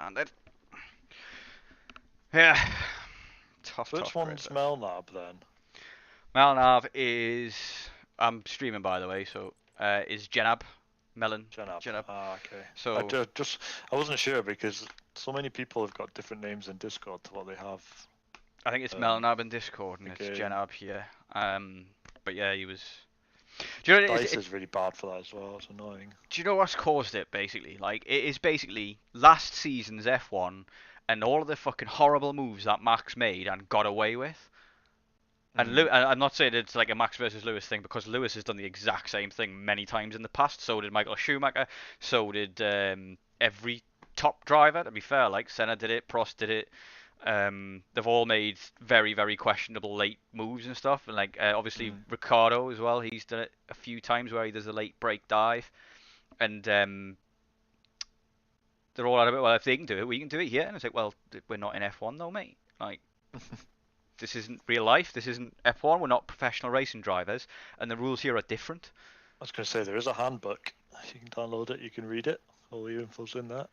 standard. Yeah. Tough, So which tough one's grid. Melnab then? Malnav is... I'm streaming, by the way, so... is Jenab. Melon. Genab. Jenab. Ah, okay. So... I wasn't sure because so many people have got different names in Discord to what they have. I think it's Melnab in Discord, and the it's game. Jenab here. But yeah, he was... Do you know what Dice is really bad for that as well. It's annoying. Do you know what's caused it, basically? Like, it is basically last season's F1 and all of the fucking horrible moves that Max made and got away with. And I'm not saying it's like a Max versus Lewis thing, because Lewis has done the exact same thing many times in the past. So did Michael Schumacher. So did every top driver, to be fair. Like, Senna did it, Prost did it. They've all made very, very questionable late moves and stuff. And, like, obviously, Ricciardo as well. He's done it a few times where he does a late break dive. And they're all out of it. Well, if they can do it, we can do it here. And it's like, well, we're not in F1 though, mate. Like, this isn't real life. This isn't F1. We're not professional racing drivers, and the rules here are different. I was going to say there is a handbook. You can download it. You can read it. All the info's in there.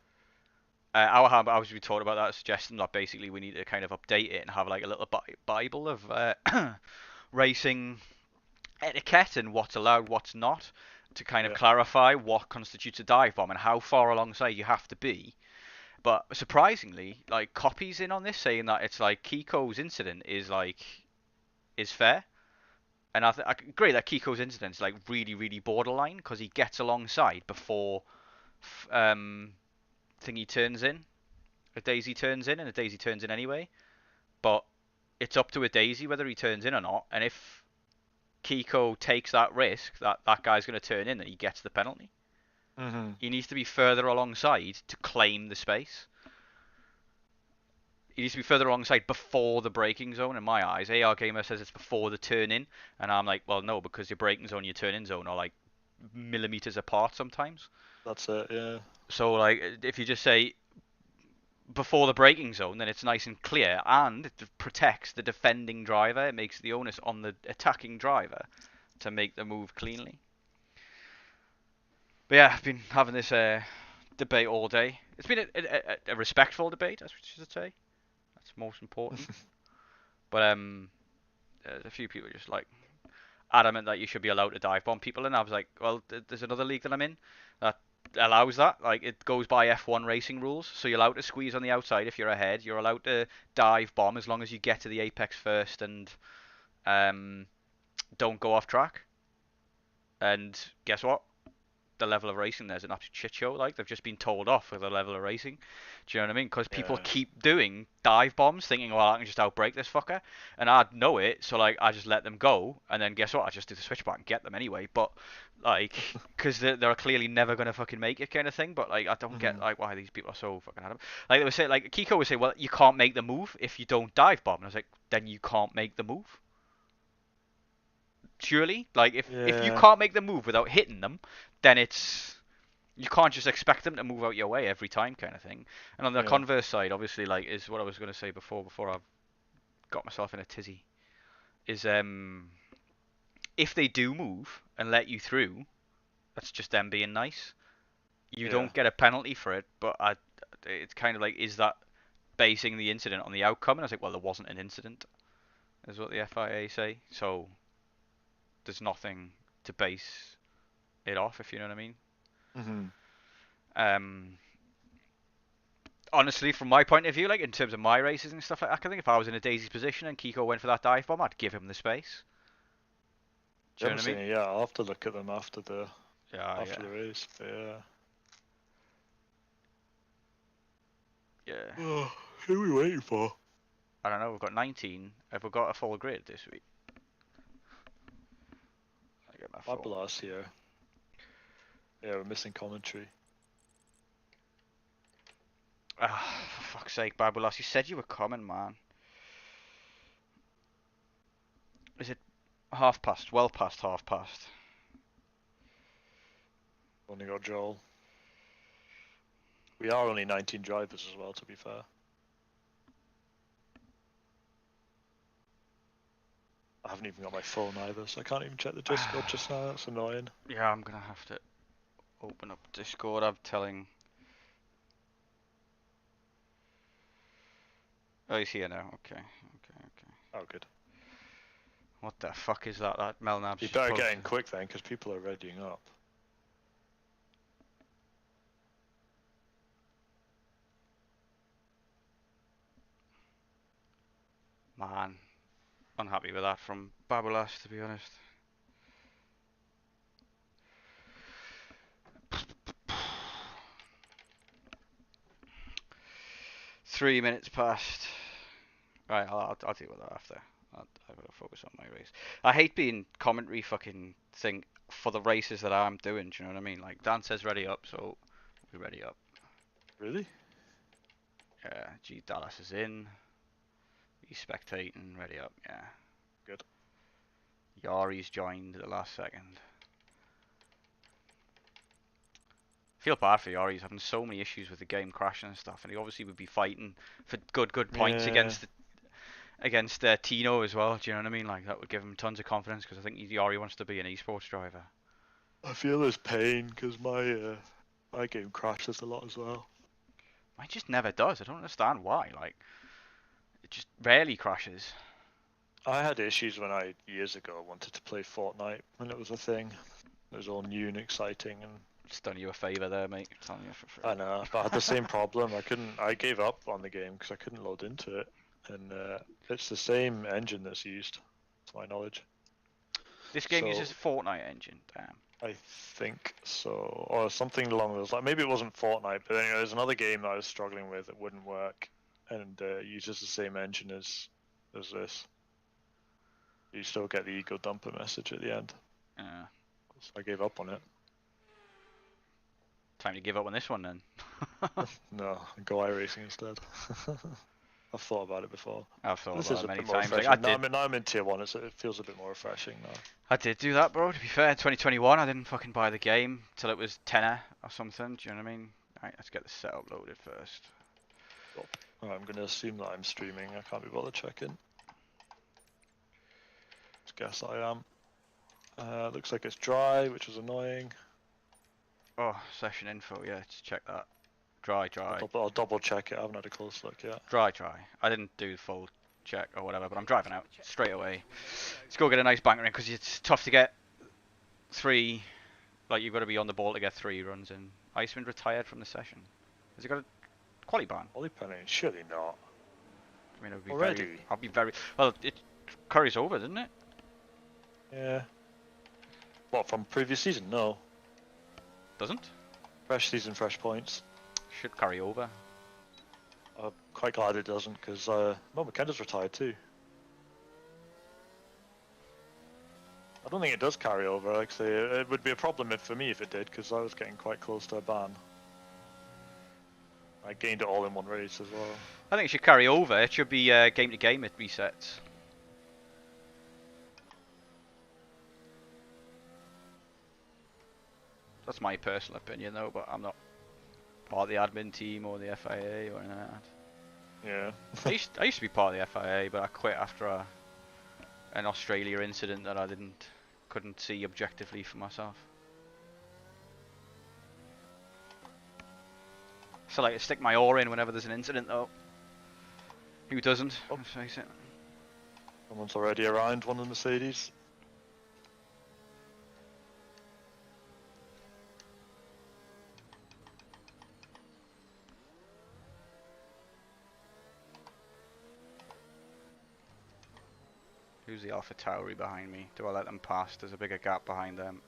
Our handbook, I was we talked about that, suggesting that basically we need to kind of update it and have like a little bible of racing etiquette and what's allowed, what's not, to kind of clarify what constitutes a dive bomb and how far alongside you have to be. But surprisingly, like, Copy's in on this, saying that it's like Kiko's incident is fair. And I agree that Kiko's incident is like really, really borderline, because he gets alongside before thingy turns in. A Daisy turns in, and a Daisy turns in anyway. But it's up to a Daisy whether he turns in or not. And if Kiko takes that risk that that guy's going to turn in, then he gets the penalty. He needs to be further alongside to claim the space. He needs to be further alongside before the braking zone, in my eyes. AR Gamer says it's before the turn in, and I'm like, well, no, because your braking zone and your turn in zone are like millimeters apart sometimes. That's it, yeah. So, like, if you just say before the braking zone, then it's nice and clear, and it protects the defending driver. It makes the onus on the attacking driver to make the move cleanly. But yeah, I've been having this debate all day. It's been a respectful debate, I should say. That's most important. But a few people just like adamant that you should be allowed to dive bomb people, and I was like, well, there's another league that I'm in that allows that. Like, it goes by F1 racing rules, so you're allowed to squeeze on the outside if you're ahead. You're allowed to dive bomb as long as you get to the apex first and don't go off track. And guess what? The level of racing there's an absolute shit show. Like, they've just been told off for the level of racing. Do you know what I mean? Because people keep doing dive bombs, thinking, well, I can just outbrake this fucker, and I know it, so like I just let them go, and then guess what? I just do the switchback and get them anyway. But like, because they're clearly never gonna fucking make it, kind of thing. But like, I don't get like why these people are so fucking adamant. Like, they would say, like Kiko would say, well, you can't make the move if you don't dive bomb, and I was like, then you can't make the move. Surely, like, if you can't make the move without hitting them, then it's, you can't just expect them to move out your way every time, kind of thing. And on the converse side, obviously, like, is what I was going to say before I got myself in a tizzy, is if they do move and let you through, that's just them being nice. You don't get a penalty for it, but it's kind of like, is that basing the incident on the outcome? And I was like, well, there wasn't an incident, is what the FIA say. So there's nothing to base it off, if you know what I mean. Honestly, from my point of view, like, in terms of my races and stuff like that, I think if I was in a Daisy's position and Kiko went for that dive bomb, I'd give him the space. Do you know what I mean? Yeah, I'll have to look at them after the the race. But yeah. Who are we waiting for? I don't know. We've got 19. Have we got a full grid this week? I get my phone. Fabulous here. Yeah, we're missing commentary. Ah, for fuck's sake, Babulas, you said you were coming, man. Is it half past? Well past half past. Only got Joel. We are only 19 drivers as well, to be fair. I haven't even got my phone either, so I can't even check the Discord just now. That's annoying. Yeah, I'm gonna have to open up Discord. I'm telling Oh, he's here now. Okay, okay. Oh, good. What the fuck is that? That Melnab's You just better posted. get in quick then, because people are readying up. Man, unhappy with that from Babulas, to be honest. Three minutes past. Right, I'll deal with that after. I've got to focus on my race. I hate being commentary fucking thing for the races that I'm doing. Do you know what I mean? Like Dan says, ready up, so we ready up. Really? Yeah, G Dallas is in. He's spectating, ready up. Yeah. Good. Yari's joined at the last second. Feel bad for Yari. He's having so many issues with the game crashing and stuff, and he obviously would be fighting for good points against Tino as well. Do you know what I mean? Like that would give him tons of confidence because I think Yari wants to be an esports driver. I feel his pain because my game crashes a lot as well. Mine just never does. I don't understand why. Like it just rarely crashes. I had issues when I years ago wanted to play Fortnite when it was a thing. It was all new and exciting, and It's done you a favour there, mate. I'm telling you for free. I know, but I had the same problem. I gave up on the game because I couldn't load into it, and it's the same engine that's used, to my knowledge. This game uses Fortnite engine. Damn. I think so, or something along those lines. Maybe it wasn't Fortnite, but anyway, there's another game that I was struggling with that wouldn't work, and uses the same engine as this. You still get the ego dumper message at the end. Yeah. So I gave up on it. Time to give up on this one then. No, go iRacing instead. I've thought about it before. I've thought This about is it a many bit more times. Like, refreshing. Now I'm in tier 1, it feels a bit more refreshing now. I did do that, bro. To be fair, 2021, I didn't fucking buy the game till it was tenner or something. Do you know what I mean? Right, let's get the setup loaded first. I'm going to assume that I'm streaming. I can't be bothered checking. Guess I am. Looks like it's dry, which is annoying. Oh, session info. Yeah, let's check that. Dry. I'll double check it. I haven't had a close look yet. Dry. I didn't do full check or whatever, but I'm driving out straight away. Let's go get a nice banker in because it's tough to get 3. Like you've got to be on the ball to get 3 runs in. Iceman retired from the session. Has he got a quali ban? Quali ban? Surely not. I mean, it would be already. I'll be very. Well, it carries over, doesn't it? Yeah. What, from previous season? No. Doesn't? Fresh season, fresh points. Should carry over. I'm quite glad it doesn't, because McKenna's retired too. I don't think it does carry over. Like I say, it would be a problem for me if it did, because I was getting quite close to a ban. I gained it all in one race as well. I think it should carry over. It should be game to game it resets. That's my personal opinion though, but I'm not part of the admin team or the FIA or anything like that. Yeah. I used to be part of the FIA, but I quit after an Australia incident that I couldn't see objectively for myself. So like to stick my oar in whenever there's an incident though. Who doesn't? Oh. Let's face it. Someone's already around one of the Mercedes. Who's the Alpha Tauri behind me? Do I let them pass? There's a bigger gap behind them.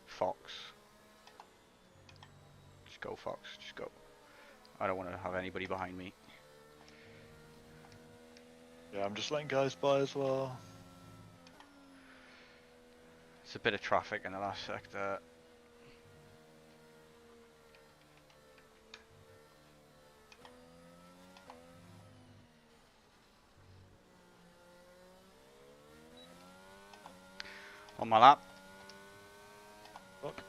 Fox. Just go, Fox. Just go. I don't want to have anybody behind me. Yeah, I'm just letting guys by as well. It's a bit of traffic in the last sector. On my lap. Look.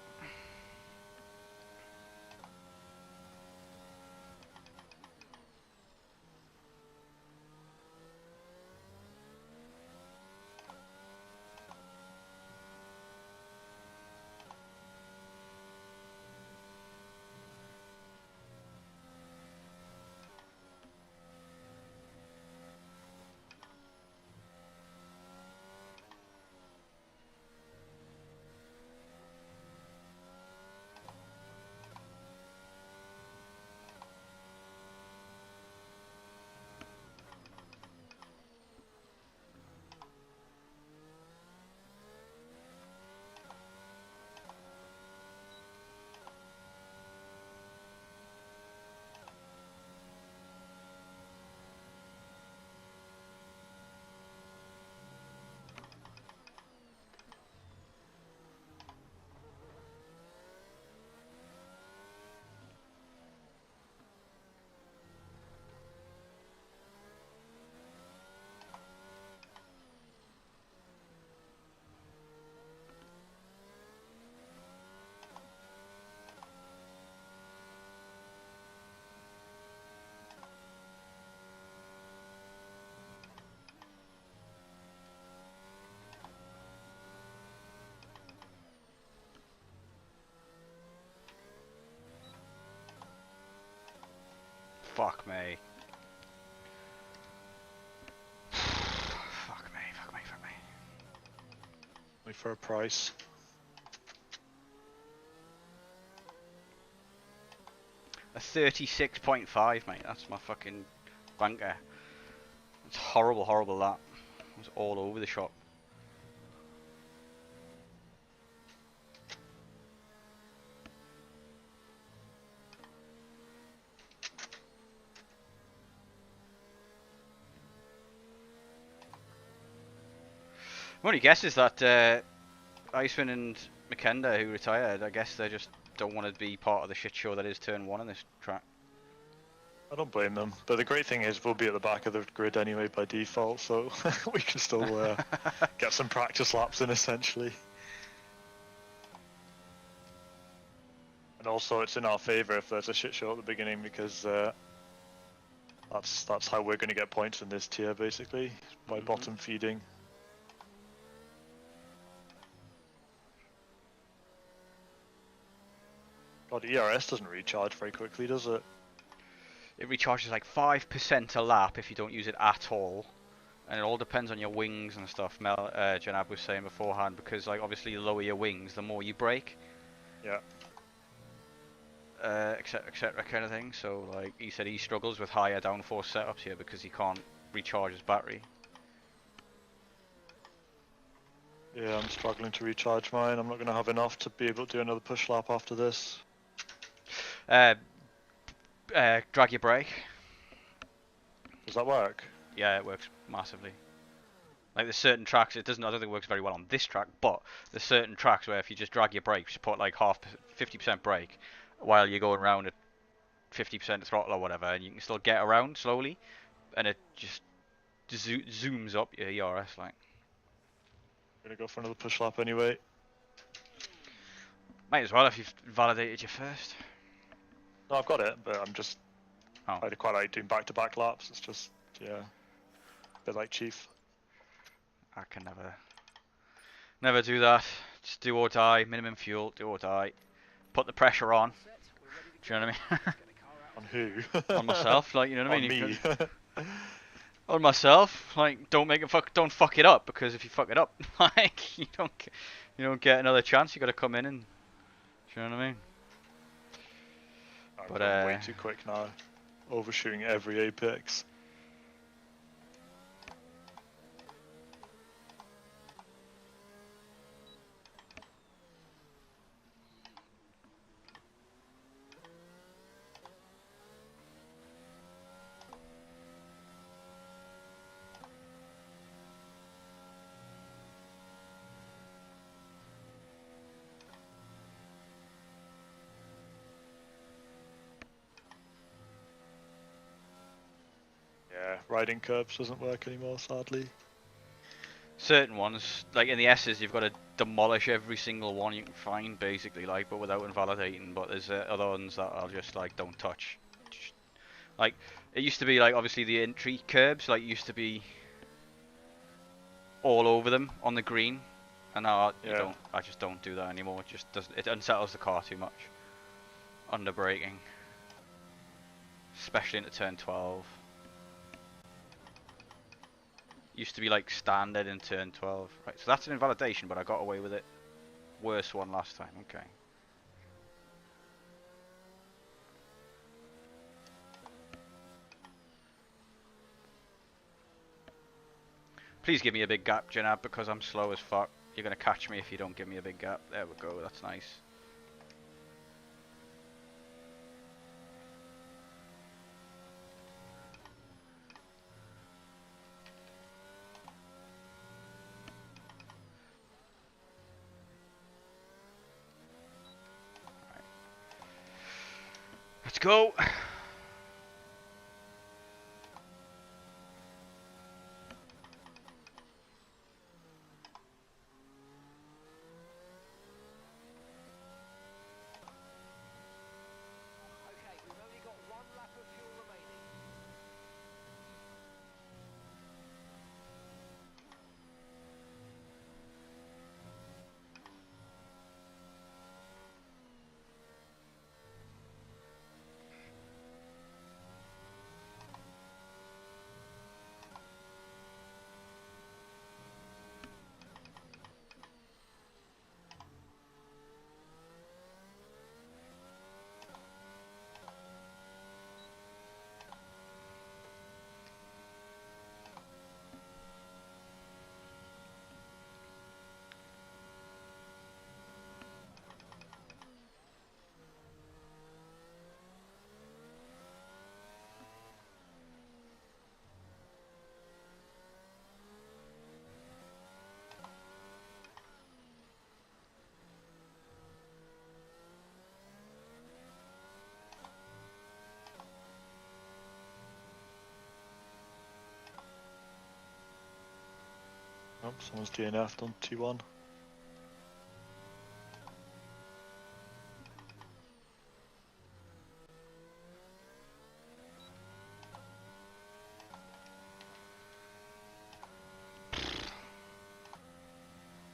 Fuck me. Fuck me, fuck me, fuck me. Wait for a price. A 36.5, mate. That's my fucking banker. It's horrible, horrible that. It's all over the shop. My only guess is that Iceman and McKenda, who retired, I guess they just don't want to be part of the shit show that is Turn 1 in this track. I don't blame them, but the great thing is we'll be at the back of the grid anyway by default, so we can still get some practice laps in essentially. And also it's in our favour if there's a shit show at the beginning, because that's how we're going to get points in this tier basically, by bottom feeding. God, ERS doesn't recharge very quickly, does it? It recharges like 5% a lap if you don't use it at all. And it all depends on your wings and stuff, Janab was saying beforehand, because like obviously the lower your wings, the more you brake. Yeah. Etc kind of thing. So like he said he struggles with higher downforce setups here because he can't recharge his battery. Yeah, I'm struggling to recharge mine. I'm not going to have enough to be able to do another push lap after this. Drag your brake. Does that work? Yeah, it works massively. Like there's certain tracks, I don't think it works very well on this track, but there's certain tracks where if you just drag your brake, just put like 50% brake, while you're going around at 50% throttle or whatever, and you can still get around slowly, and it just zooms up your ERS like. I'm going to go for another push lap anyway. Might as well if you've validated your first. No, I've got it, but I'm just... Oh. I quite like doing back-to-back laps. It's just, yeah, a bit like Chief. I can never do that. Just do or die, minimum fuel, do or die. Put the pressure on. Do you know what I mean? On who? On myself, like, you know what I mean? On me. On myself, like, don't fuck it up, because if you fuck it up, like, you don't get another chance. You got to come in and, do you know what I mean? I'm going way too quick now, overshooting every apex. Yeah, riding curbs doesn't work anymore, sadly. Certain ones, like in the S's, you've got to demolish every single one you can find, basically, like, but without invalidating. But there's other ones that are just like, don't touch. Like, it used to be like, obviously the entry curbs, like, used to be all over them on the green, and now I just don't do that anymore. It just doesn't. It unsettles the car too much. Under braking, especially into turn 12. Used to be like standard in turn 12. Right, so that's an invalidation, but I got away with it. Worst one last time. Okay. Please give me a big gap, Janab, because I'm slow as fuck. You're gonna catch me if you don't give me a big gap. There we go. That's nice. Let's go. Oh, someone's DNF'd on T1.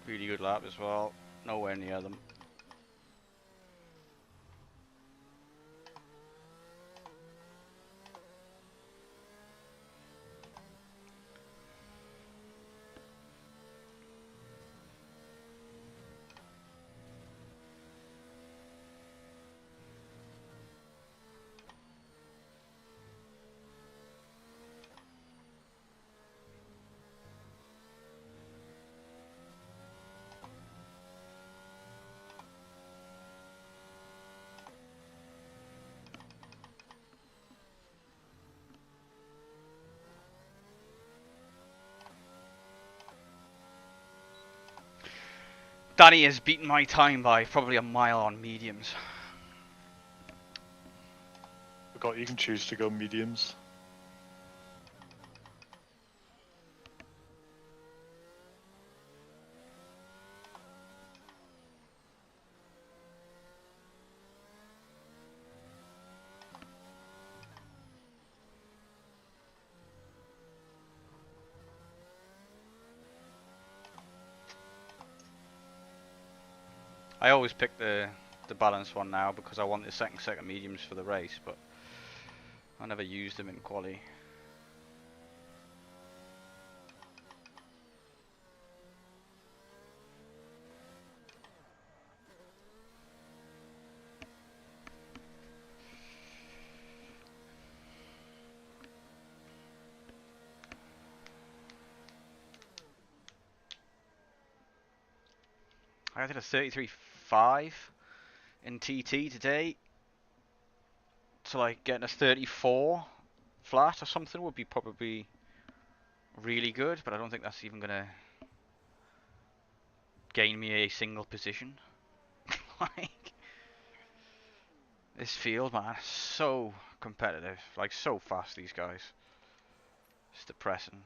Really good lap as well. Nowhere near them. Danny has beaten my time by probably a mile on mediums. Forgot you can choose to go mediums. I always pick the balanced one now because I want the second set of mediums for the race, but I never used them in quali. I did a 33.5 in TT today, so like getting a 34 flat or something would be probably really good, but I don't think that's even gonna gain me a single position. Like, this field, man, so competitive, like so fast, these guys. It's depressing.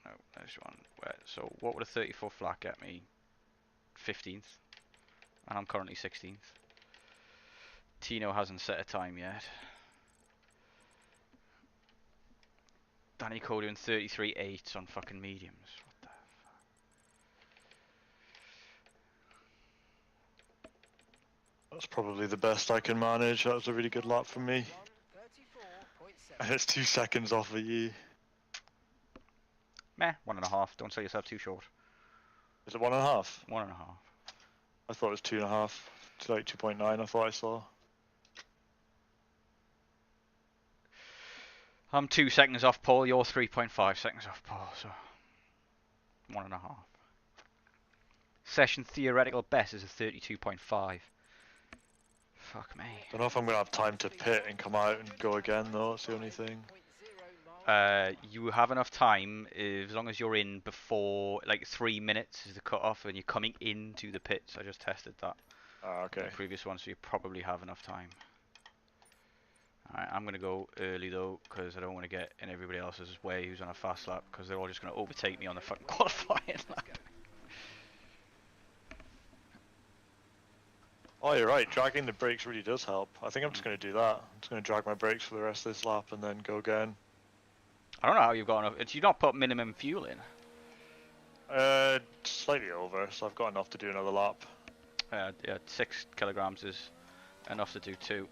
No, there's one. So what would a 34 flat get me? 15th, and I'm currently 16th. Tino hasn't set a time yet. Danny Cole doing 33.8 on fucking mediums. What the fuck? That's probably the best I can manage. That was a really good lap for me. And it's 2 seconds off of you. Meh, 1.5. Don't sell yourself too short. Is it 1.5? 1.5. I thought it was 2.5. It's like 2.9 I thought I saw. I'm 2 seconds off Paul, you're 3.5 seconds off Paul, so 1.5. Session theoretical best is a 32.5. Fuck me. Don't know if I'm going to have time to pit and come out and go again though, that's the only thing. You have enough time as long as you're in before, like 3 minutes is the cut-off, and you're coming into the pits. I just tested that. Okay. The previous one, so you probably have enough time. Alright, I'm going to go early though, because I don't want to get in everybody else's way who's on a fast lap, because they're all just going to overtake me on the fucking qualifying lap. Oh, you're right. Dragging the brakes really does help. I think I'm just going to do that. I'm just going to drag my brakes for the rest of this lap and then go again. I don't know how you've got enough. Did you not put minimum fuel in? Slightly over, so I've got enough to do another lap. Yeah, 6 kilograms is enough to do 2.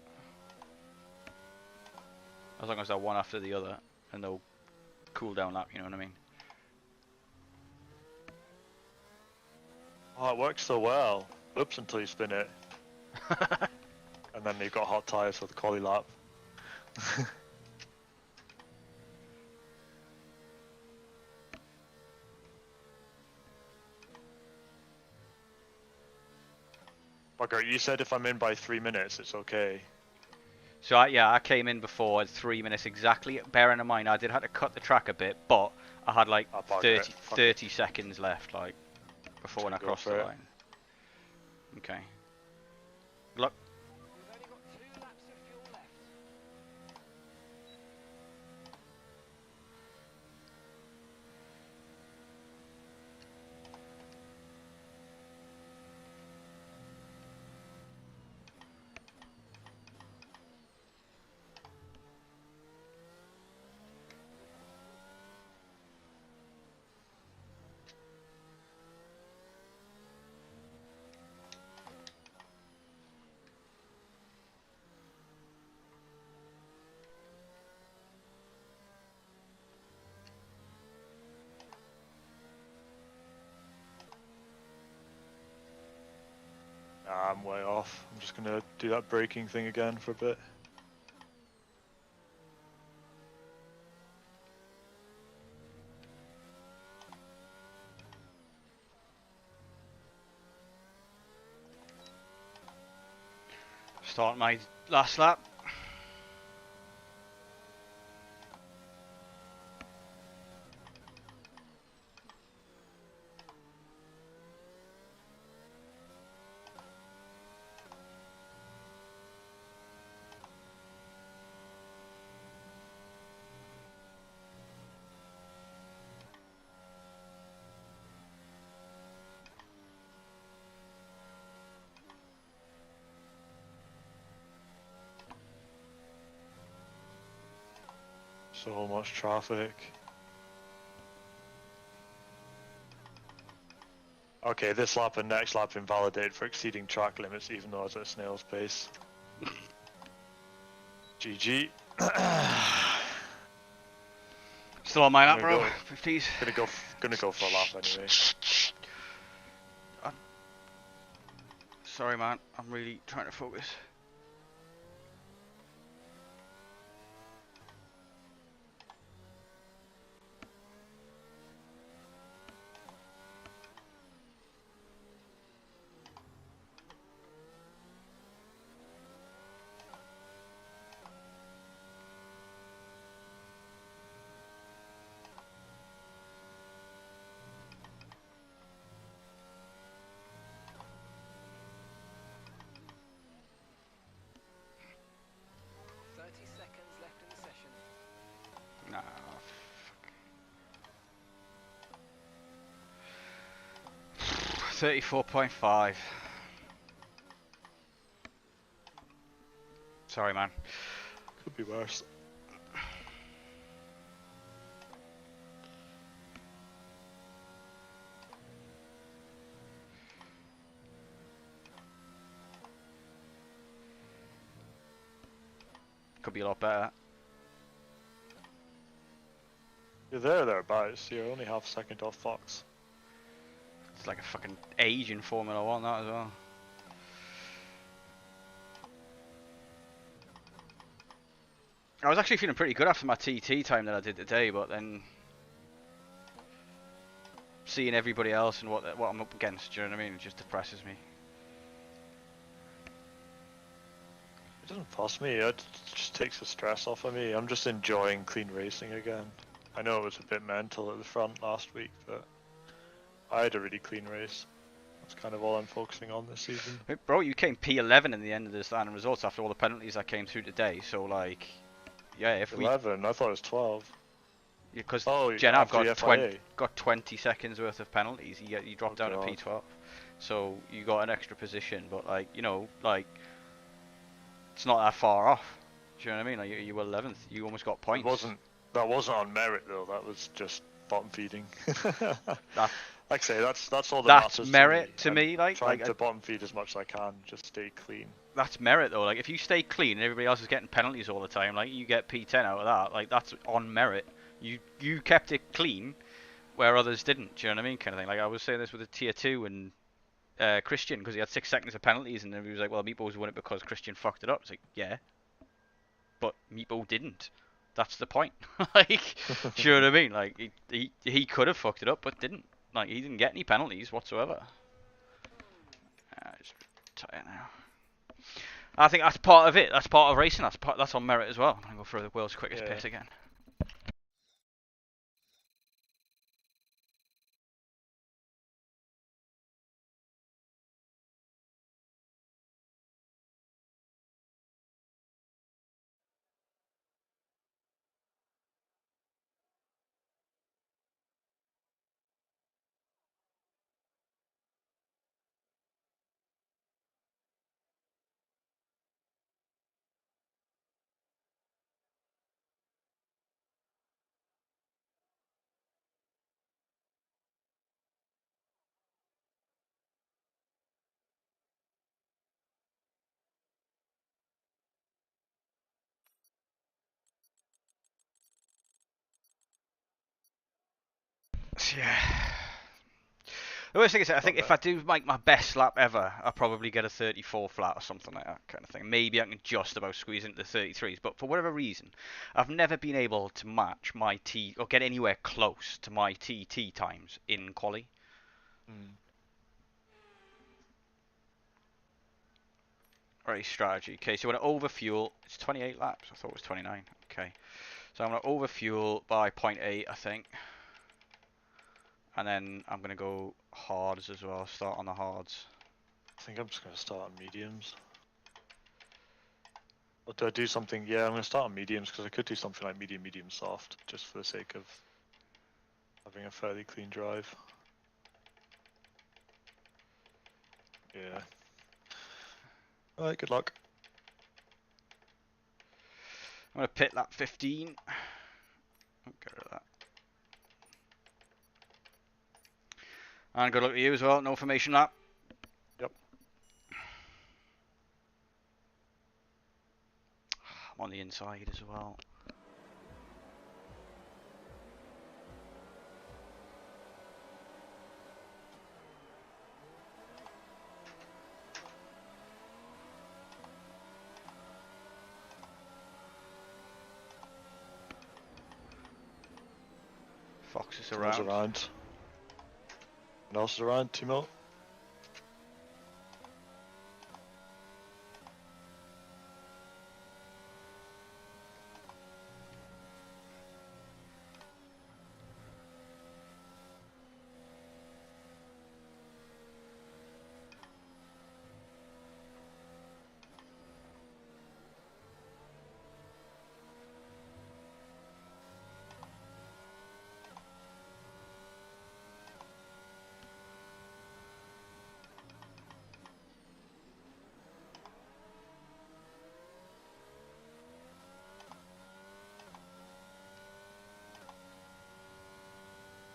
As long as they're one after the other and no cool down lap, you know what I mean? Oh, it works so well. Oops, until you spin it. And then you've got hot tyres for the quali lap. Bugger, you said if I'm in by 3 minutes, it's okay. So I came in before at 3 minutes exactly. Bearing in mind, I did have to cut the track a bit, but I had like 30 seconds left, like before when I crossed the line. Okay. Good luck. I'm way off. I'm just gonna do that braking thing again for a bit. Start my last lap. So much traffic. Okay, this lap and next lap invalidated for exceeding track limits even though I was at a snail's pace. GG. Still on my lap, bro. 50s. Gonna go for a lap anyway. Sorry, man. I'm really trying to focus. Nah, fuck. 34.5. Sorry, man. Could be worse. Could be a lot better. You're thereabouts. You're only half a second off Fox. It's like a fucking age in Formula 1, that as well. I was actually feeling pretty good after my TT time that I did today, but then seeing everybody else and what I'm up against, do you know what I mean? It just depresses me. It doesn't fuss me, it just takes the stress off of me. I'm just enjoying clean racing again. I know it was a bit mental at the front last week, but I had a really clean race. That's kind of all I'm focusing on this season. Hey, bro, you came P11 in the end of the standing results after all the penalties that came through today, so like, yeah, if 11? I thought it was 12. Because oh, Genav got got 20 seconds worth of penalties. He dropped down God. to P12, so you got an extra position. But like, you know, like it's not that far off. Do you know what I mean? Like you were 11th. You almost got points. That wasn't on merit though. That was just bottom feeding. Like I say, that's all that that's matters merit to me. Like trying to bottom feed as much as I can, just stay clean. That's merit though. Like if you stay clean and everybody else is getting penalties all the time, like you get P10 out of that. Like that's on merit. You kept it clean where others didn't. Do you know what I mean? Kind of thing. Like I was saying this with a tier 2 and Christian, because he had 6 seconds of penalties, and then he was like, "Well, Meatballs won it because Christian fucked it up." It's like, yeah, but Meatball didn't. That's the point. Like, do you know what I mean? Like he could have fucked it up, but didn't. Like he didn't get any penalties whatsoever. Just tired now. I think that's part of it. That's part of racing. That's on merit as well. I'm gonna go for the world's quickest pit again. Yeah. The worst thing is, I think Not if I do make my best lap ever, I'll probably get a 34 flat or something like that kind of thing. Maybe I can just about squeeze into the 33s, but for whatever reason, I've never been able to match my T or get anywhere close to my TT times in quali. Mm. Race strategy. Okay, so when I overfuel, it's 28 laps. I thought it was 29. Okay, so I'm gonna overfuel by 0.8, I think. And then I'm going to go hards as well, start on the hards. I think I'm just going to start on mediums. Or do I do something? Yeah, I'm going to start on mediums because I could do something like medium, medium, soft, just for the sake of having a fairly clean drive. Yeah. Alright, good luck. I'm going to pit lap 15. Get rid of that. And good luck to you as well, no formation lap. Yep. I'm on the inside as well. Fox is around. And else is around, Timo.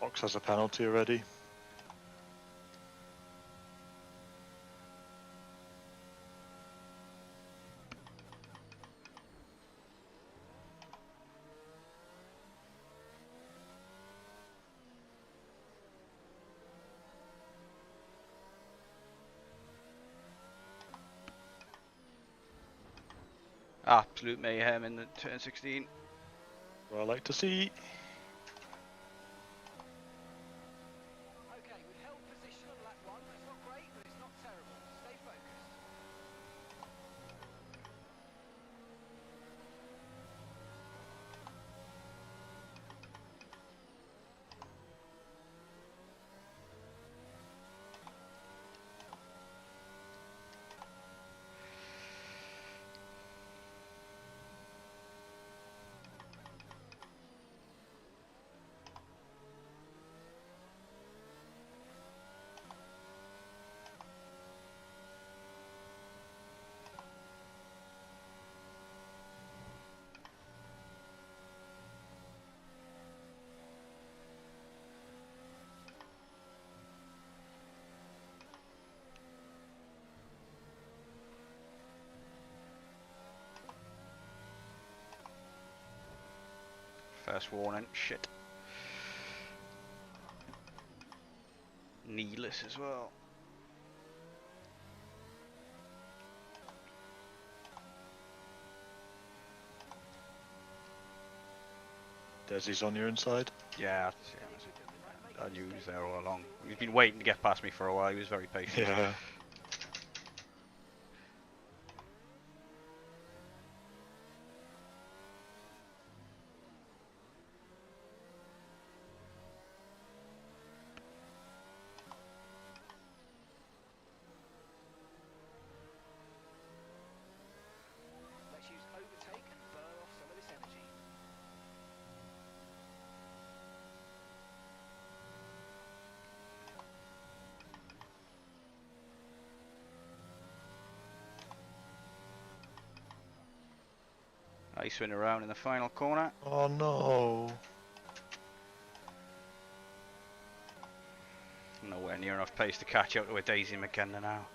Fox has a penalty already. Absolute mayhem in the turn 16. What I like to see. Okay, we've held position on lap 1. That's not great, but it's not terrible. Stay focused. First warning, shit. Needless as well. Desi's on your inside. Yeah, I knew he was there all along. He's been waiting to get past me for a while. He was very patient. Yeah. Let's use overtake and burn off some of this energy. Nice win around in the final corner. Oh no. Nowhere near enough pace to catch up to a Daisy McKenna now.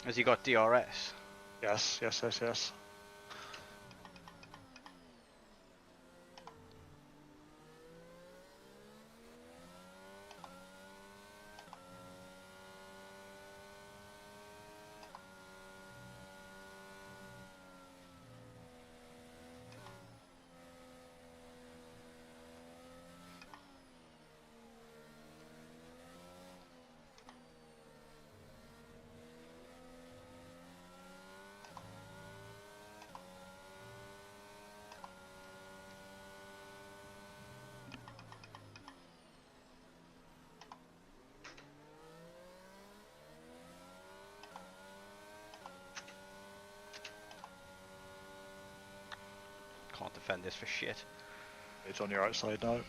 Has he got DRS? Yes, yes, yes, yes. Can't defend this for shit. It's on your outside now.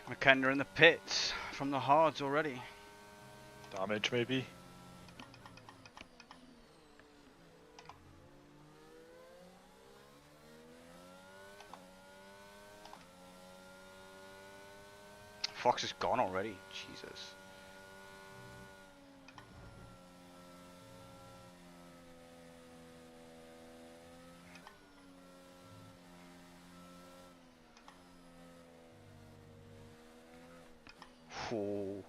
McKenna in the pits from the hards already. Damage, maybe. Fox is gone already. Jesus. Ooh.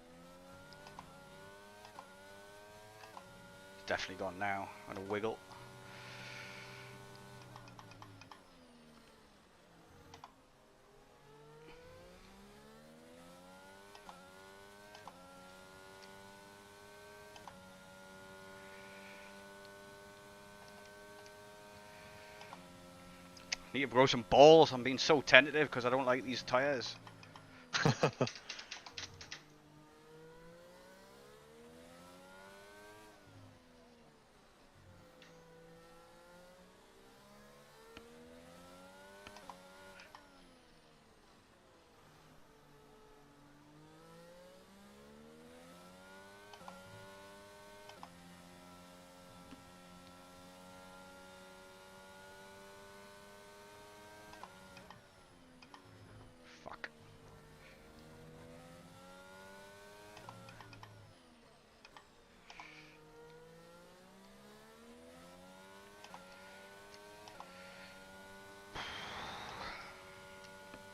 It's definitely gone now. On a wiggle. Need to grow some balls. I'm being so tentative because I don't like these tires. Fuck.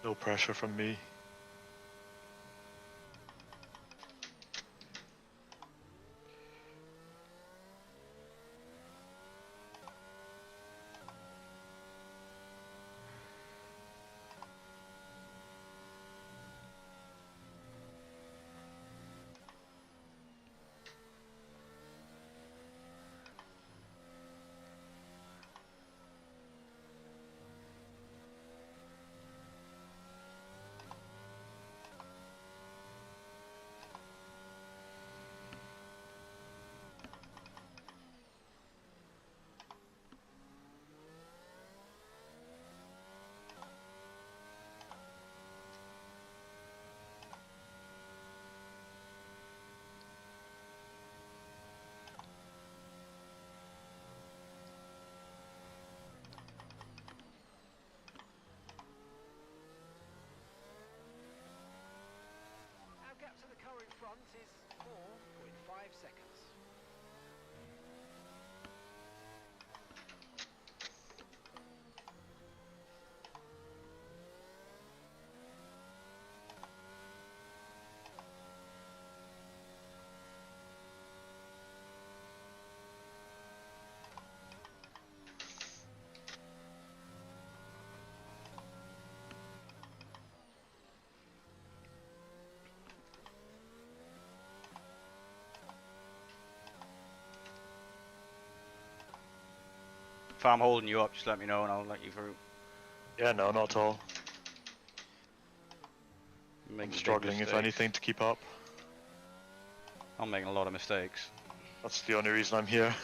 No pressure from me. If I'm holding you up, just let me know and I'll let you through. Yeah, no, not at all. I'm struggling, if anything, to keep up. I'm making a lot of mistakes. That's the only reason I'm here.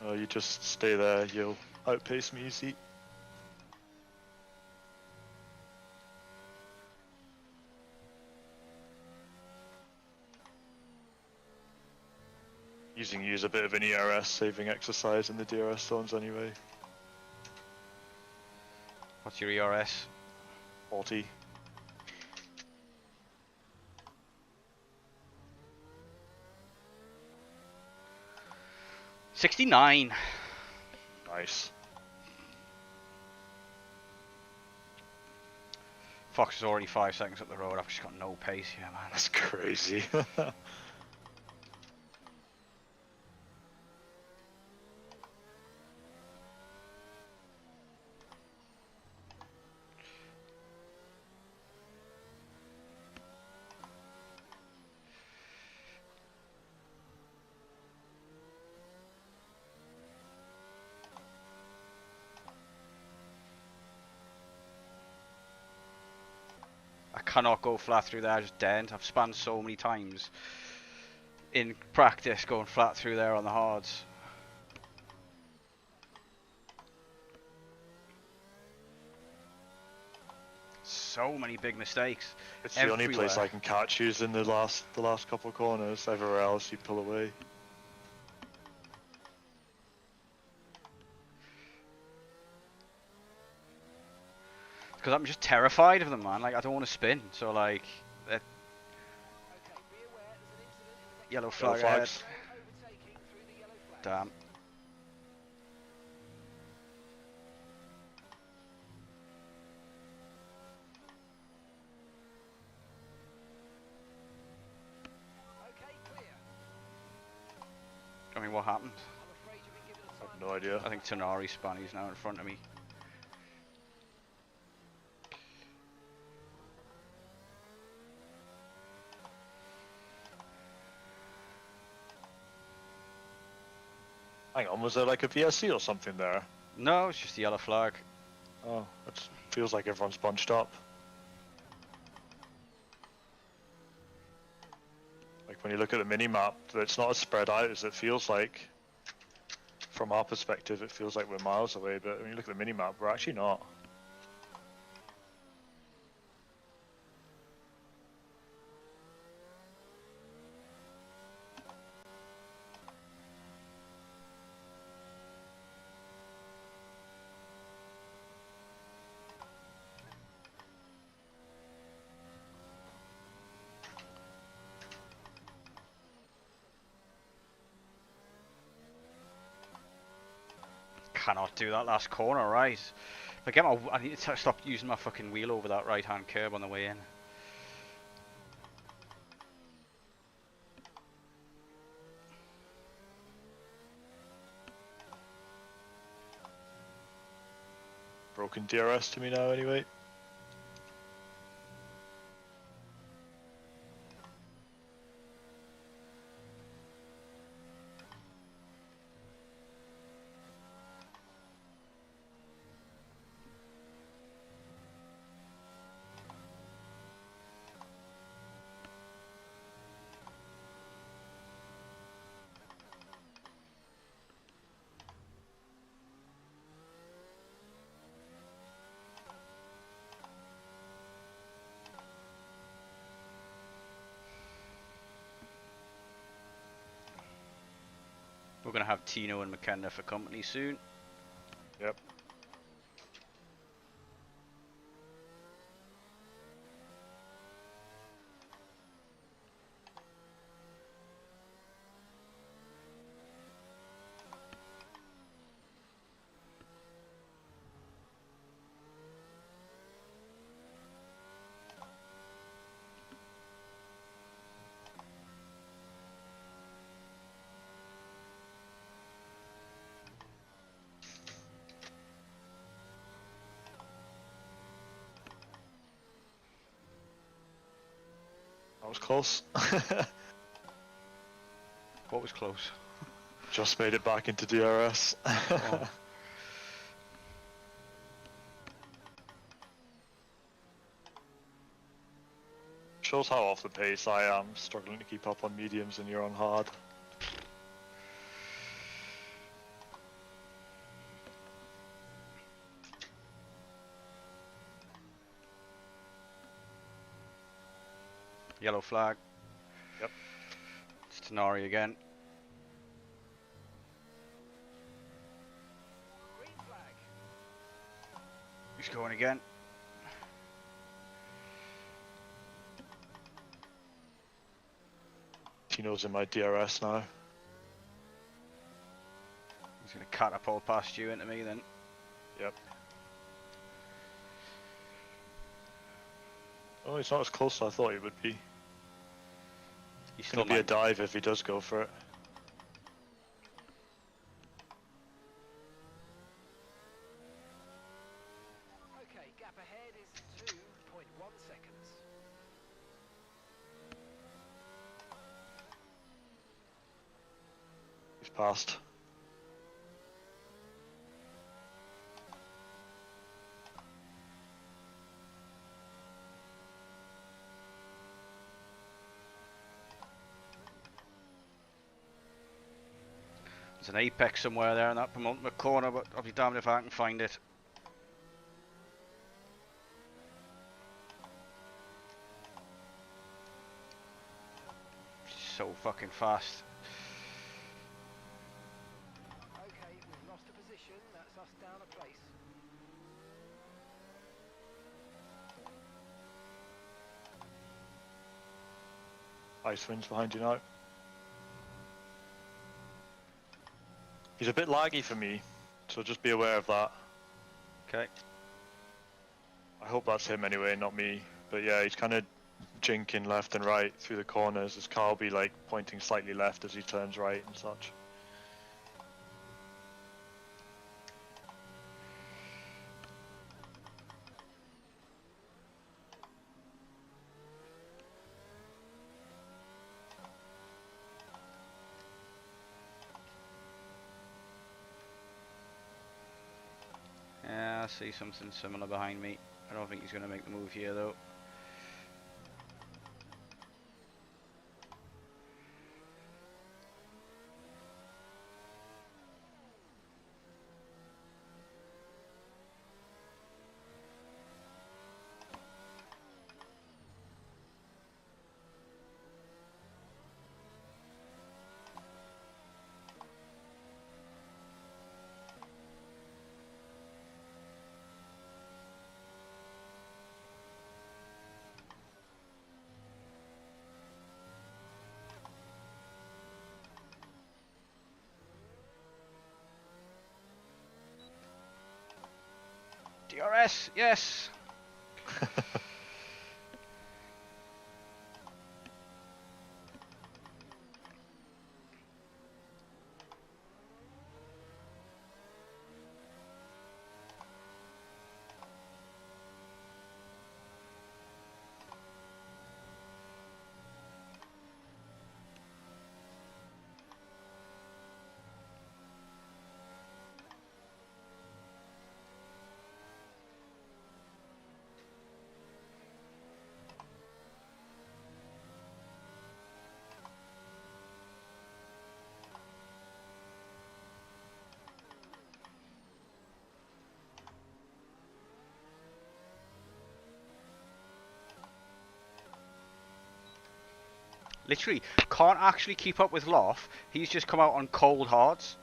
You just stay there, you'll outpace me easy. Using you as a bit of an ERS saving exercise in the DRS zones anyway. What's your ERS? 40. $69. Nice. Fox is already 5 seconds up the road. I've just got no pace here, man. That's crazy. I cannot go flat through there, I just daren't. I've spanned so many times in practice going flat through there on the hards. So many big mistakes. It's the only place I can catch you is in the last couple of corners. Everywhere else you pull away. Because I'm just terrified of them, man. Like, I don't want to spin. So, like, Okay, be aware there's an incident in the next yellow Yellow flag ahead. flags. overtaking through the yellow flags. Damn. Okay, clear. I mean, what happened? I'm afraid you've been given a I have time. no idea. I think Tonari spun. He's now in front of me. Hang on, was there like a VSC or something there? No, it's just the yellow flag. Oh, it feels like everyone's bunched up. Like when you look at the mini-map, it's not as spread out as it feels like. From our perspective, it feels like we're miles away, but when you look at the mini-map, we're actually not. Cannot do that last corner, right? But I need to stop using my fucking wheel over that right-hand curb on the way in. Broken DRS to me now anyway. We're gonna have Tino and McKenna for company soon. Yep. That was close. What was close? Just made it back into DRS. Oh. Shows how off the pace I am, struggling to keep up on mediums and you're on hard. Yellow flag. Yep. It's Tenari again. Green flag. He's going again. Tino's in my DRS now. He's going to catapult past you into me then. Yep. Oh, he's not as close as I thought he would be. He's It's still going to be a mine. dive if he does go for it. Okay, gap ahead is 2.1 seconds. He's passed. There's an apex somewhere there in that penultimate corner, but I'll be damned if I can find it. So fucking fast. Okay, we've lost a position. That's us down a place. Ice wind's behind you now. He's a bit laggy for me, so just be aware of that. Okay. I hope that's him anyway, not me. But yeah, he's kind of jinking left and right through the corners. His car will be like pointing slightly left as he turns right and such. Yeah, I see something similar behind me. I don't think he's going to make the move here though. DRS, yes! Literally, can't actually keep up with Loff. He's just come out on cold hards.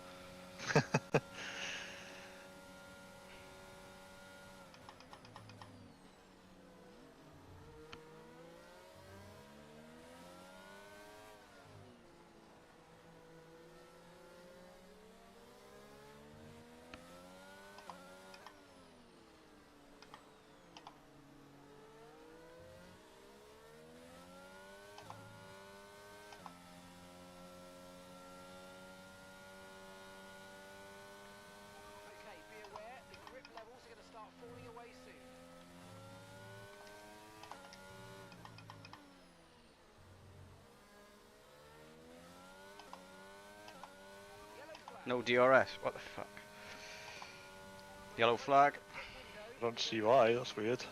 No DRS. What the fuck? Yellow flag. I don't see why. That's weird.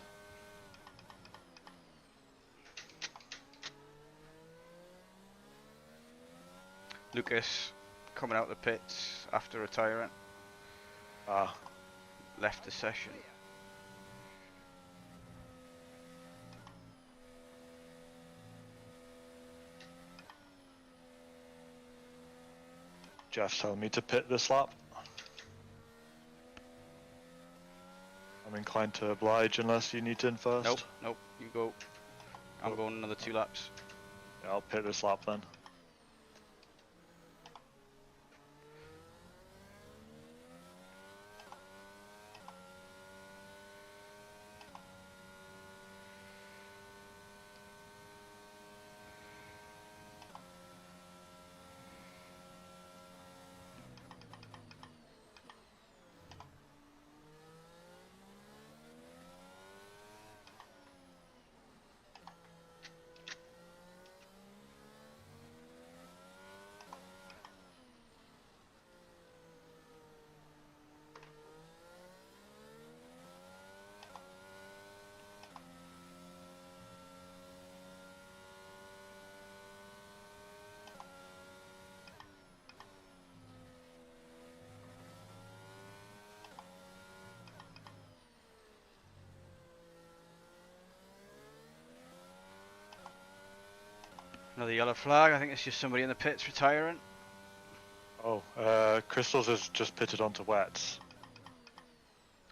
Lucas coming out the pits after retiring. Ah, Left the session. Jeff's telling me to pit this lap. I'm inclined to oblige unless you need to in first. Nope, nope, you go. I'm going another 2 laps. Yeah, I'll pit this lap then. Another yellow flag. I think it's just somebody in the pits retiring. Oh, Crystals has just pitted onto wets.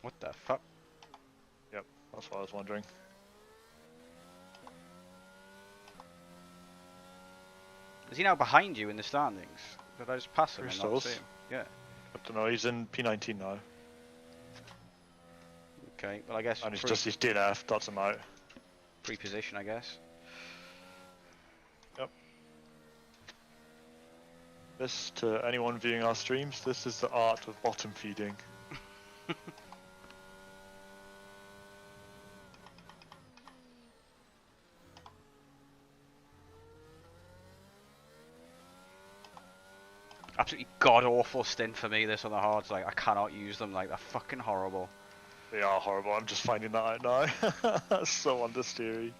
What the fuck? Yep, that's what I was wondering. Is he now behind you in the standings? Did I just pass him and not Crystals? see him? Yeah. I don't know, he's in P19 now. Okay, well I guess And he's just his DNF, that's him out. pre-position, I guess. Yep. This, to anyone viewing our streams, this is the art of bottom feeding. Absolutely god-awful stint for me, this on the hards. Like, I cannot use them. Like, they're fucking horrible. They are horrible, I'm just finding that out now. That's so understeery.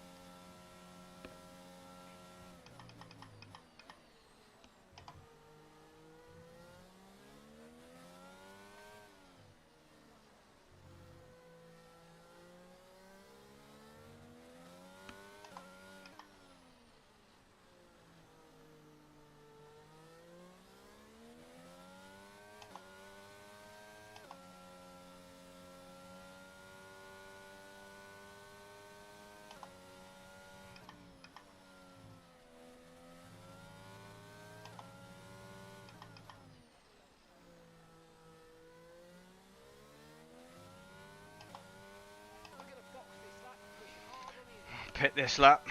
We're going to box this lap and push hard on the Pit this lap.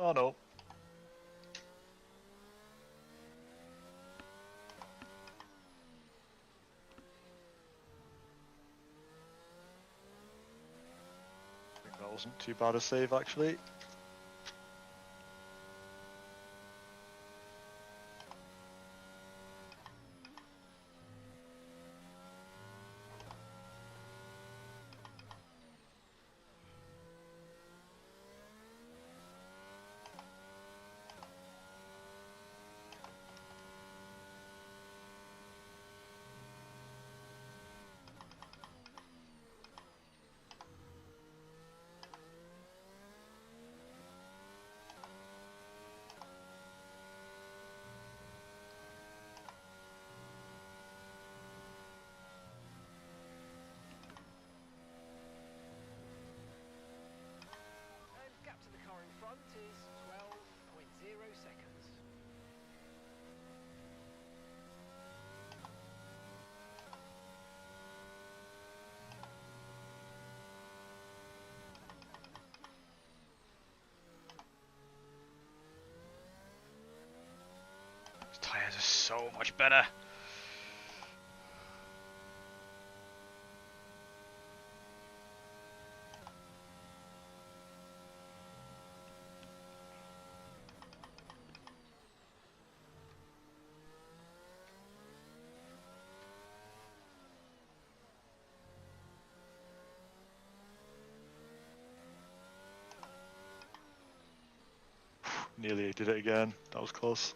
Oh no. I think that wasn't too bad a save actually. And gap to the car in front is 12.0 seconds. His tyres are so much better. Nearly did it again. That was close.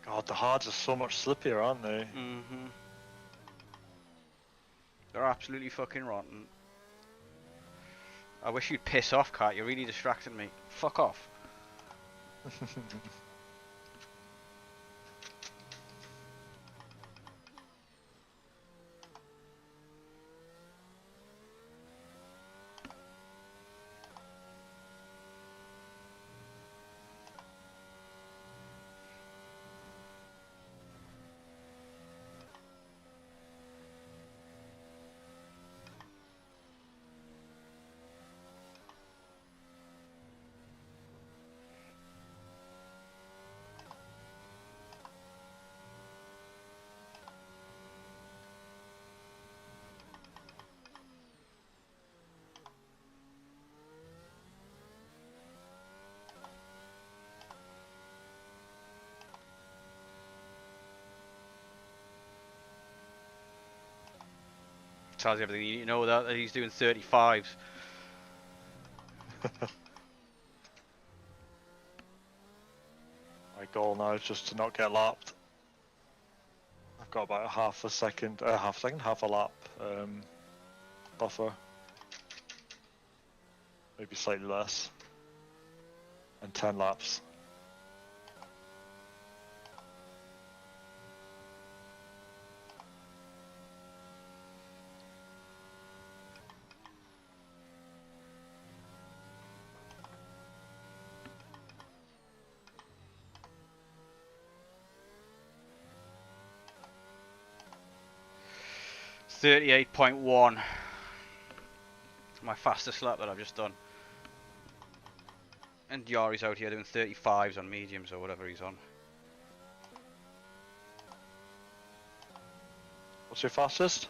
God, the hards are so much slippier, aren't they? Mm-hmm. They're absolutely fucking rotten. I wish you'd piss off, Cat. You're really distracting me. Fuck off. 'Tells you everything you need to know that he's doing 35s. My goal now is just to not get lapped. I've got about half a lap buffer. Maybe slightly less. And 10 laps. .38.1. My fastest lap that I've just done. And Yari's out here doing 35s on mediums or whatever he's on. What's your fastest?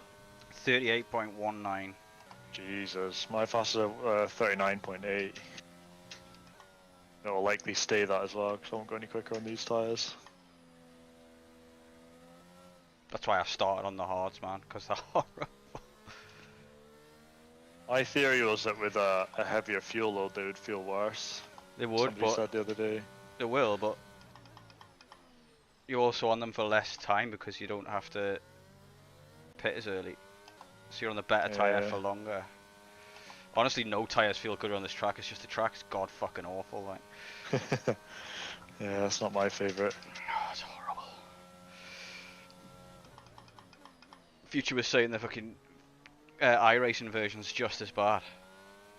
38.19. Jesus, my fastest 39.8. It'll likely stay that as well because I won't go any quicker on these tyres. That's why I started on the hards, man, because they're horrible. My theory was that with a heavier fuel load they would feel worse. They would, Somebody but said the other day. they will, but you're also on them for less time because you don't have to pit as early. So you're on the better tyre for longer. Honestly, no tyres feel good on this track. It's just the track's god fucking awful, like. Yeah, that's not my favourite. Oh, it's horrible. Future was saying the fucking iRacing version's just as bad.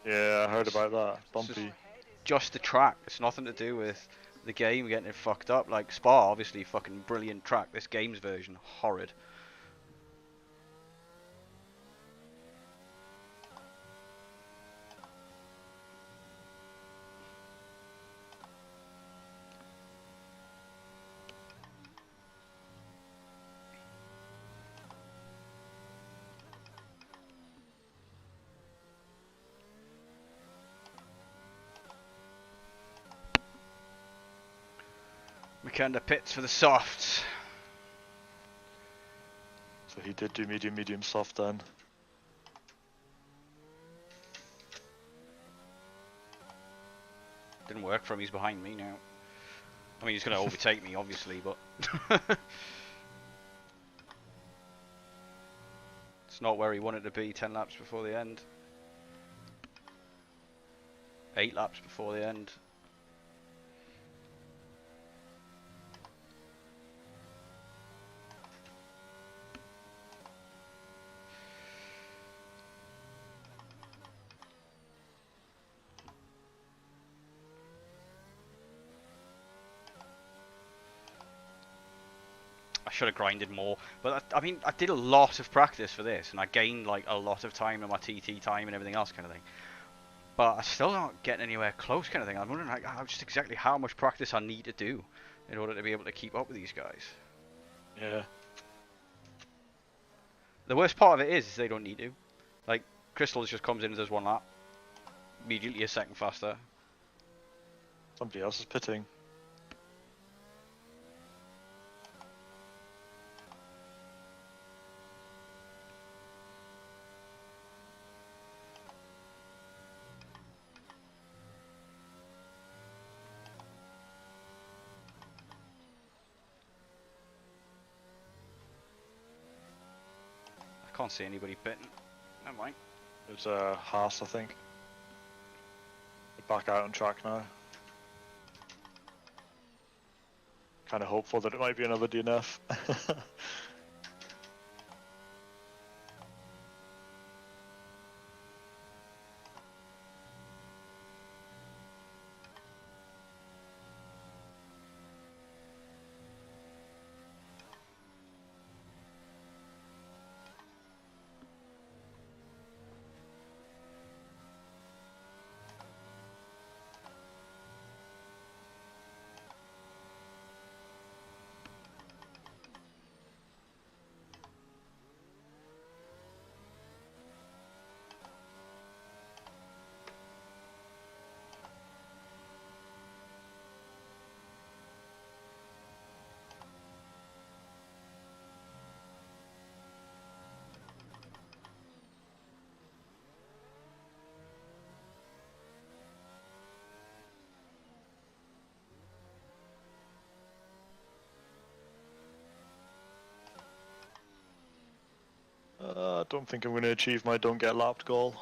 Yeah, I heard about that. Bumpy. Just the track. It's nothing to do with the game, getting it fucked up. Like Spa, obviously, fucking brilliant track. This game's version, horrid. Mikanda pits for the softs. So he did do medium, medium, soft then. Didn't work for him, he's behind me now. I mean, he's going to overtake me, obviously, but... it's not where he wanted to be 10 laps before the end. 8 laps before the end. I should have grinded more, but I mean, I did a lot of practice for this, and I gained like a lot of time in my TT time and everything else kind of thing. But I still not getting anywhere close kind of thing. I'm wondering like, just exactly how much practice I need to do in order to be able to keep up with these guys. Yeah. The worst part of it is they don't need to. Like, Crystal just comes in and does 1 lap. Immediately a second faster. Somebody else is pitting. I can't see anybody pitting. Never mind. It's Haas, I think. They're back out on track now. Kind of hopeful that it might be another DNF. I don't think I'm going to achieve my don't get lapped goal.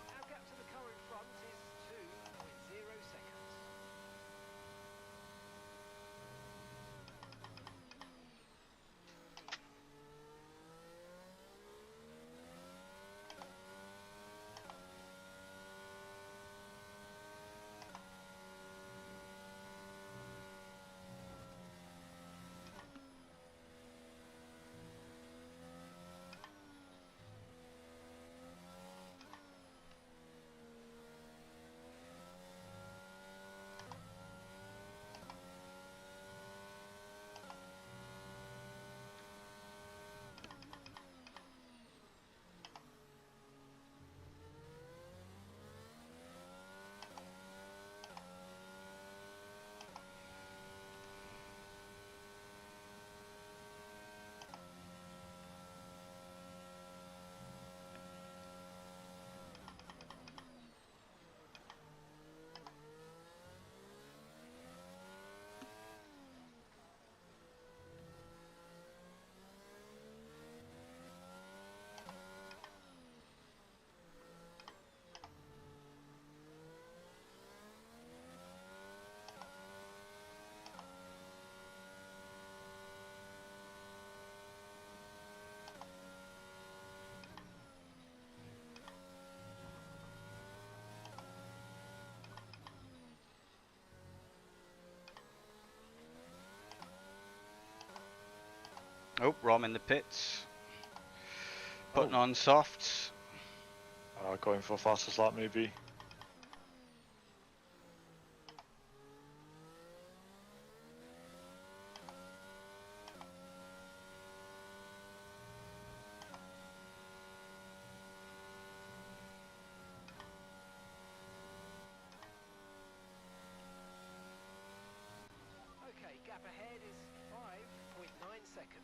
Our gap to the car in front is 2.0 seconds. Oh, Rom in the pits. Putting on softs. Going for fastest lap maybe. Okay, gap ahead is 5.9 seconds.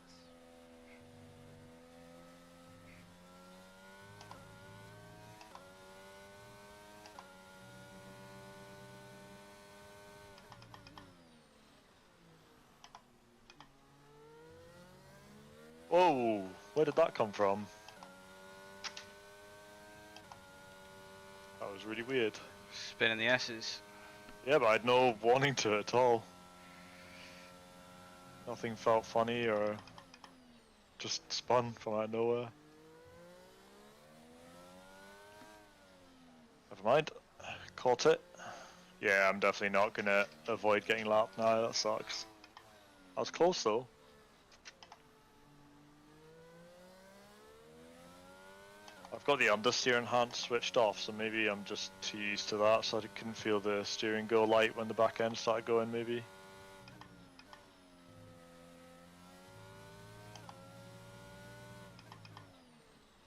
Whoa, where did that come from? That was really weird. Spinning the S's. Yeah, but I had no warning to it at all. Nothing felt funny or just spun from out of nowhere. Never mind. Caught it. Yeah, I'm definitely not gonna avoid getting lapped now, that sucks. I was close though. I've got the understeer enhance switched off, so maybe I'm just too used to that, so I couldn't feel the steering go light when the back end started going maybe.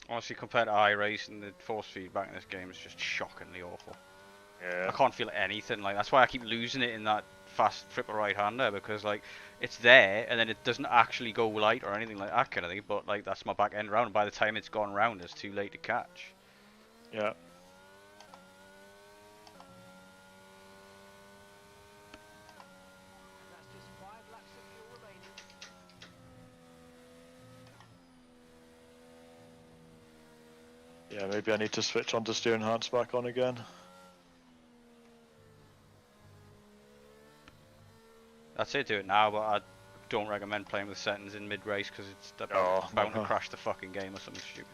Honestly, compared to iRacing, the force feedback in this game is just shockingly awful. Yeah. I can't feel anything. Like, that's why I keep losing it in that fast triple right-hander, because like it's there and then it doesn't actually go light or anything like that kind of thing. But like that's my back end round. By the time it's gone round, it's too late to catch. Yeah. And that's just 5 laps of fuel remaining. Yeah, maybe I need to switch on to steer enhance back on again. That's it. Do it now, but I don't recommend playing with settings in mid-race because it's bound to crash the fucking game or something stupid.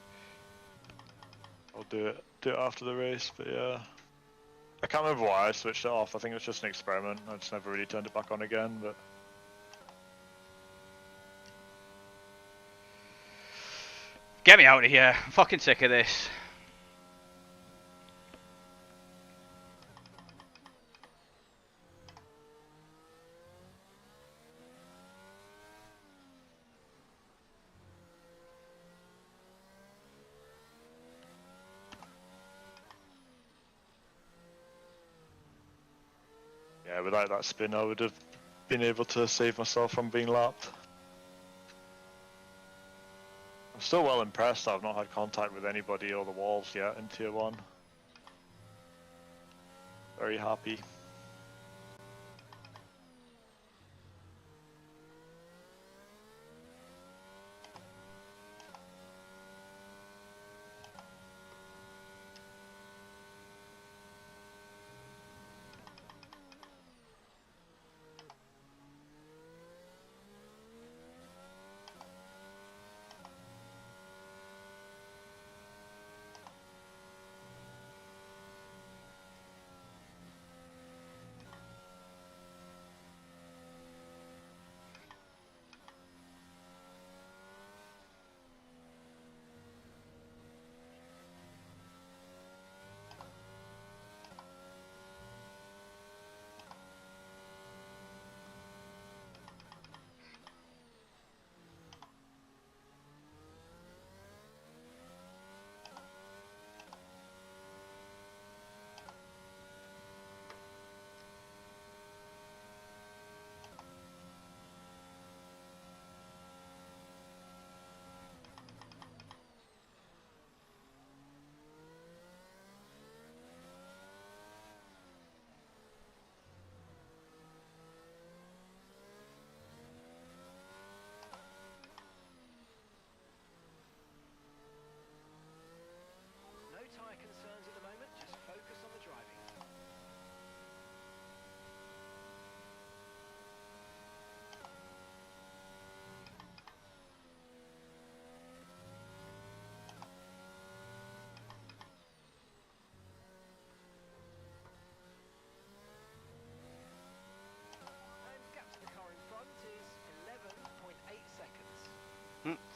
I'll do it after the race, but yeah. I can't remember why I switched it off. I think it was just an experiment. I just never really turned it back on again, but Get me out of here. I'm fucking sick of this. yeah, without that spin I would have been able to save myself from being lapped. I'm still well impressed I've not had contact with anybody or the walls yet in Tier 1. Very happy.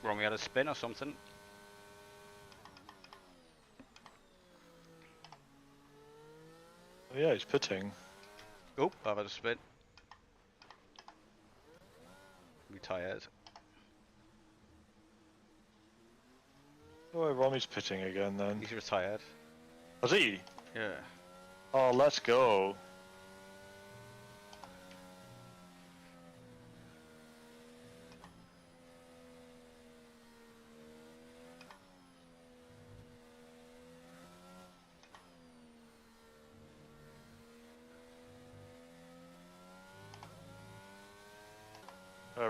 Romy had a spin or something. Oh yeah, he's pitting. Oh, I've had a spin. Retired. Oh, Romy's pitting again then. He's retired. Was he? Yeah. Oh, let's go.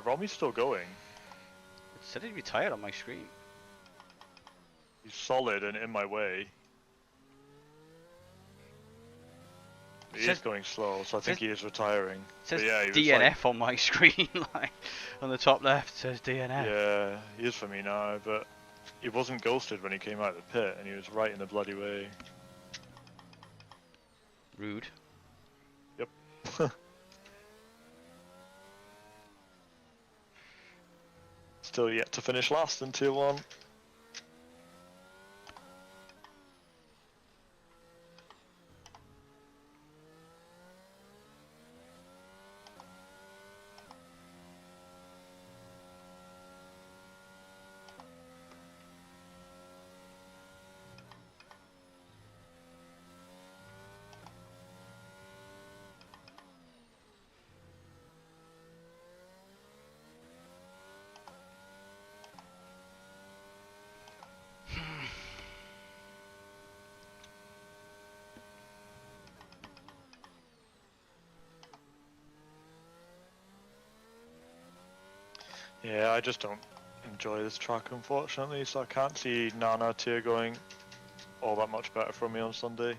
Romy's still going. It said he retired on my screen. He's solid and in my way. He is going slow, so I think he is retiring. It says But yeah, he was DNF on my screen, like on the top left. It says DNF. Yeah, he is for me now, but he wasn't ghosted when he came out of the pit, and he was right in the bloody way. Rude. Yep. Still yet to finish last in Tier 1. Yeah, I just don't enjoy this track, unfortunately, so I can't see Nana Tier going all that much better for me on Sunday. Okay,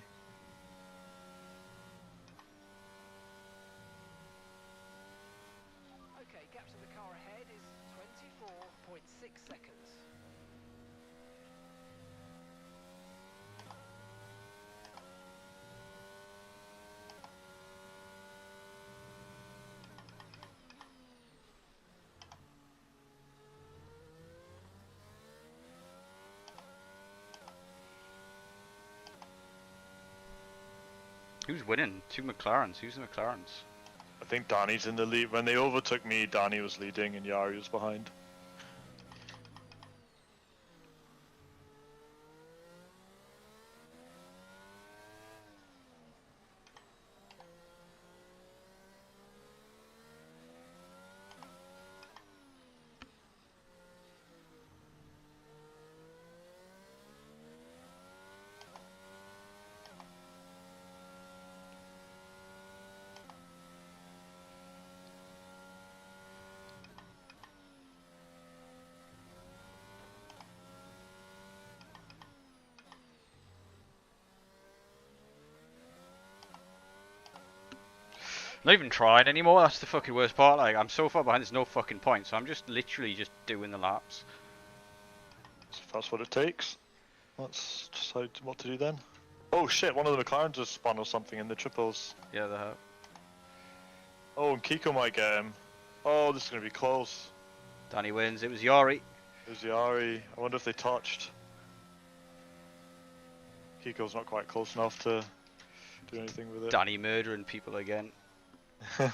gap to the car ahead is 24.6 seconds. Who's winning? Two McLarens. Who's the McLarens? I think Danny's in the lead. When they overtook me, Danny was leading and Yari was behind. Not even trying anymore. That's the fucking worst part. Like, I'm so far behind. There's no fucking point. So I'm just literally just doing the laps. So if that's what it takes, let's decide what to do then. Oh shit, one of the McLarens just spun or something in the triples. Yeah, they have. Oh, and Kiko might get him. Oh, this is going to be close. Danny wins. It was Yari. There's Yari. I wonder if they touched. Kiko's not quite close enough to do anything with it. Danny murdering people again. Did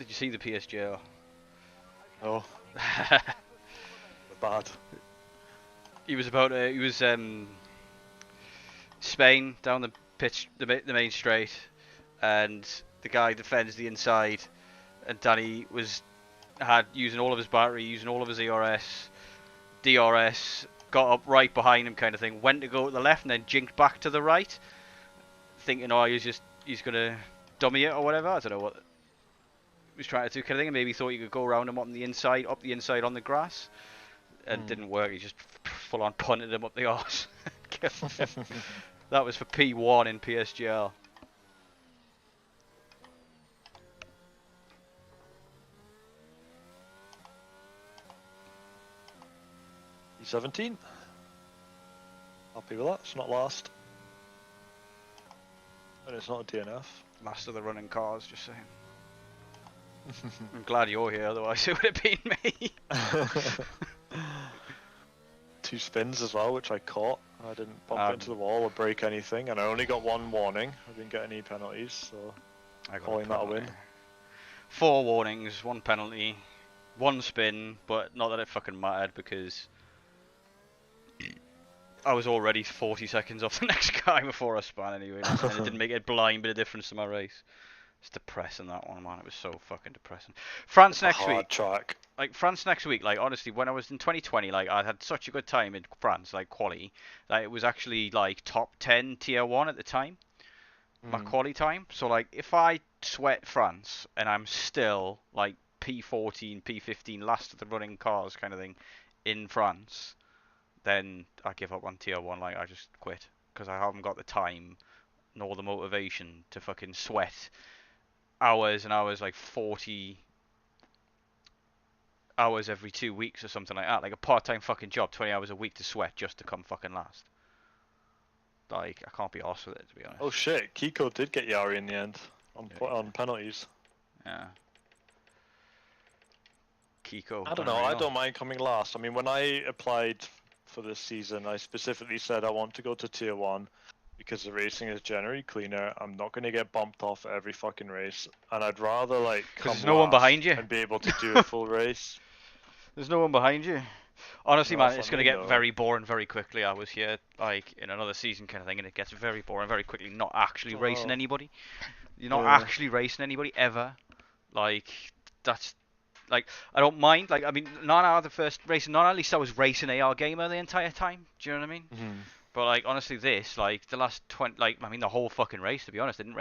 you see the PSGR? No, bad. He was about he was Spain down the pitch, the main straight, and the guy defends the inside, and Danny had using all of his battery, using all of his DRS, got up right behind him, kind of thing. Went to go to the left and then jinked back to the right, thinking, oh, he's gonna dummy it or whatever. I don't know what he was trying to do, kind of thing. And maybe thought you could go around him up the inside on the grass, and didn't work. He just full on punted him up the arse. That was for P1 in PSGL. E17. Happy with that. It's not last. And it's not a DNF. Last of the running cars, just saying. I'm glad you're here, otherwise it would have been me. 2 spins as well, which I caught. I didn't bump into the wall or break anything, and I only got 1 warning. I didn't get any penalties, so I got calling that a win. 4 warnings, 1 penalty, 1 spin, but not that it fucking mattered because I was already 40 seconds off the next guy before I spun anyway, and it didn't make a blind bit of difference to my race. It's depressing, that one, man. It was so fucking depressing. France next week. Track. Like, France next week, like, honestly, when I was in 2020, like, I had such a good time in France, like, quali, that it was actually, like, top 10 tier 1 at the time, my quali time. So, like, if I sweat France, and I'm still, like, P14, P15, last of the running cars kind of thing, in France, then I give up on tier 1, like, I just quit, because I haven't got the time, nor the motivation to fucking sweat hours and hours, like 40 hours every 2 weeks or something like that, like a part-time fucking job, 20 hours a week to sweat just to come fucking last. Like, I can't be arsed with it, to be honest. Oh shit, Kiko did get Yari in the end on penalties. Yeah. Kiko. I don't know, I don't mind coming last. I mean, when I applied for this season, I specifically said I want to go to tier 1 because the racing is generally cleaner. I'm not going to get bumped off at every fucking race, and I'd rather like come there's no one behind you and be able to do a full race. There's no one behind you. Honestly, No, man, it's going to get very boring very quickly. I was here like in another season kind of thing, and it gets very boring very quickly. Not actually racing anybody. You're not actually racing anybody ever. Like, that's like, I don't mind. Like, I mean, Nana, the first racing, not at least I was racing AR Gamer the entire time. Do you know what I mean? But like, honestly, this, like, the last 20, like, I mean, the whole fucking race, to be honest, I didn't